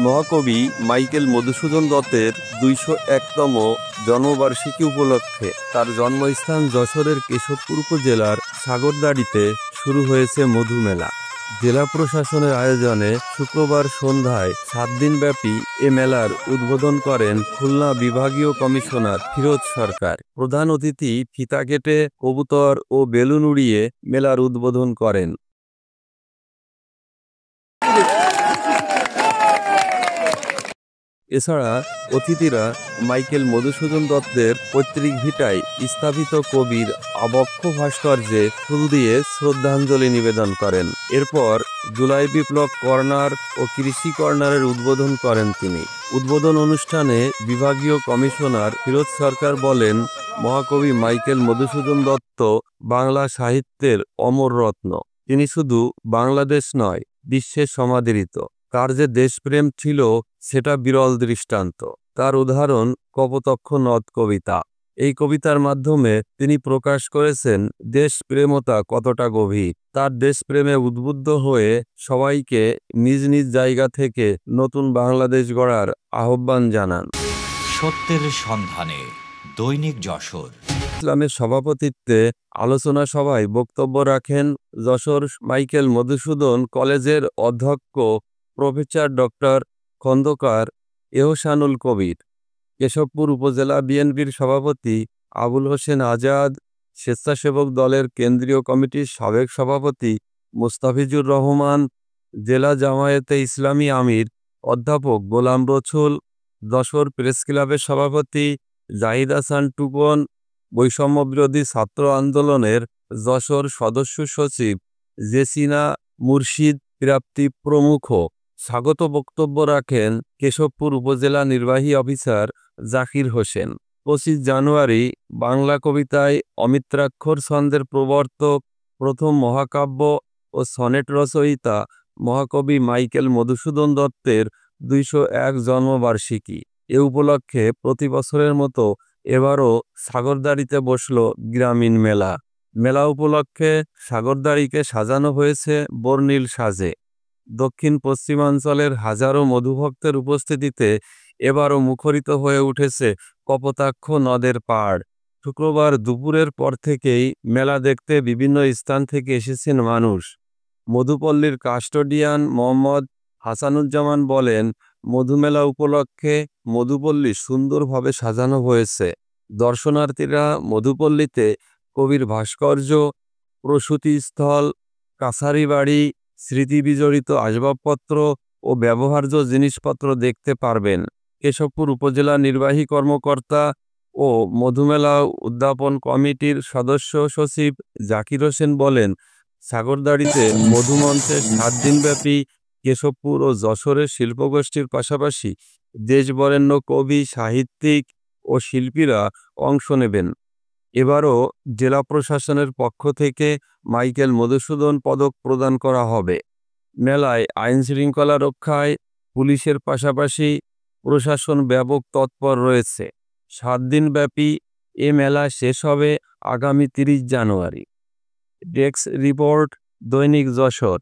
মহাকবি মাইকেল মধুসূদন দত্তের ২০১তম জন্মবার্ষিকী উপলক্ষে তার জন্মস্থান যশোরের কেশবপুর উপজেলার সাগরদাড়িতে শুরু হয়েছে মধুমেলা। জেলা প্রশাসনের আয়োজনে শুক্রবার সন্ধ্যায় ৭ দিনব্যাপী এ মেলার উদ্বোধন করেন খুলনা বিভাগীয় কমিশনার ফিরোজ সরকার। প্রধান অতিথি ফিতা কেটে কবুতর ও বেলুন উড়িয়ে মেলার উদ্বোধন করেন। এছাড়া অতিথিরা মাইকেল মধুসূদন দত্তের পৈতৃক ভিটায় স্থাপিত কবির আবক্ষ ভাস্কর্যে ফুল দিয়ে শ্রদ্ধাঞ্জলি নিবেদন করেন। এরপর জুলাই বিপ্লব কর্নার ও কৃষি কর্নারের উদ্বোধন করেন তিনি। উদ্বোধন অনুষ্ঠানে বিভাগীয় কমিশনার ফিরোজ সরকার বলেন, মহাকবি মাইকেল মধুসূদন দত্ত বাংলা সাহিত্যের অমর রত্ন। তিনি শুধু বাংলাদেশ নয়, বিশ্বে সমাদৃত। তার যে দেশপ্রেম ছিল সেটা বিরল দৃষ্টান্ত। তার উদাহরণ কপোতক্ষ নদ কবিতা। এই কবিতার মাধ্যমে তিনি প্রকাশ করেছেন দেশপ্রেমতা কতটা গভীর। তার দেশপ্রেমে উদ্বুদ্ধ হয়ে সবাইকে নিজ নিজ জায়গা থেকে নতুন বাংলাদেশ গড়ার আহ্বান জানান। সত্যের সন্ধানে দৈনিক যশোর। ইসলামের সভাপতিত্বে আলোচনা সভায় বক্তব্য রাখেন যশোর মাইকেল মধুসূদন কলেজের অধ্যক্ষ প্রফেসর ডক্টর খন্দকার এহসানুল কবির, কেশবপুর উপজেলা বিএনপির সভাপতি আবুল হোসেন আজাদ, স্বেচ্ছাসেবক দলের কেন্দ্রীয় কমিটির সাবেক সভাপতি মুস্তাফিজুর রহমান, জেলা জামায়াতে ইসলামী আমির অধ্যাপক গোলাম রসুল, যশোর প্রেস ক্লাবের সভাপতি জাহিদ হাসান টুকন, বৈষম্য বিরোধী ছাত্র আন্দোলনের যশোর সদস্য সচিব জেসিনা মুর্শিদ প্রাপ্তি প্রমুখ। স্বাগত বক্তব্য রাখেন কেশবপুর উপজেলা নির্বাহী অফিসার জাকির হোসেন। ২৫ জানুয়ারি বাংলা কবিতায় অমিত্রাক্ষর ছন্দের প্রবর্তক, প্রথম মহাকাব্য ও সনেট রচয়িতা মহাকবি মাইকেল মধুসূদন দত্তের ২০১ জন্মবার্ষিকী। এ উপলক্ষে প্রতি বছরের মতো এবারও সাগরদাড়িতে বসল গ্রামীণ মেলা। মেলা উপলক্ষে সাগরদাড়িকে সাজানো হয়েছে বর্ণিল সাজে। দক্ষিণ পশ্চিমাঞ্চলের হাজারো মধুভক্তের উপস্থিতিতে এবারও মুখরিত হয়ে উঠেছে কপোতাক্ষ নদের পাড়। শুক্রবার দুপুরের পর থেকেই মেলা দেখতে বিভিন্ন স্থান থেকে এসেছেন মানুষ। মধুপল্লীর কাস্টোডিয়ান মোহাম্মদ হাসানুজ্জামান বলেন, মধুমেলা উপলক্ষে মধুপল্লী সুন্দরভাবে সাজানো হয়েছে। দর্শনার্থীরা মধুপল্লীতে কবির ভাস্কর্য, প্রসূতিস্থল, কাছারি বাড়ি, স্মৃতিবিজড়িত আসবাবপত্র ও ব্যবহার্য জিনিসপত্র দেখতে পারবেন। কেশবপুর উপজেলা নির্বাহী কর্মকর্তা ও মধুমেলা উদ্যাপন কমিটির সদস্য সচিব জাকির হোসেন বলেন, সাগরদাড়িতে মধুমঞ্চে ৭ দিনব্যাপী কেশবপুর ও যশোরের শিল্পগোষ্ঠীর পাশাপাশি দেশবরেণ্য কবি, সাহিত্যিক ও শিল্পীরা অংশ নেবেন। এবারও জেলা প্রশাসনের পক্ষ থেকে মাইকেল মধুসূদন পদক প্রদান করা হবে। মেলায় আইনশৃঙ্খলা রক্ষায় পুলিশের পাশাপাশি প্রশাসন ব্যাপক তৎপর রয়েছে। ৭ দিনব্যাপী এ মেলা শেষ হবে আগামী ৩০ জানুয়ারি। ডেস্ক রিপোর্ট, দৈনিক যশোর।